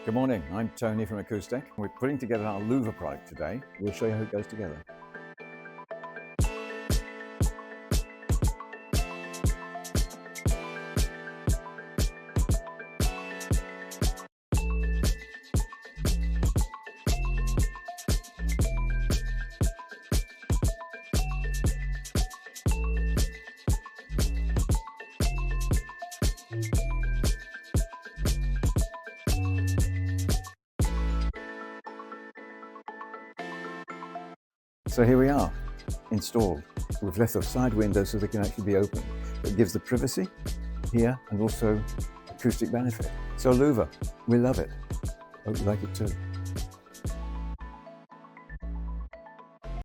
Good morning, I'm Tony from Acoustic. We're putting together our Louvre product today. We'll show you how it goes together. So here we are, installed. We've left the side windows so they can actually be opened. It gives the privacy here and also acoustic benefit. So Louvre, we love it. Hope you like it too.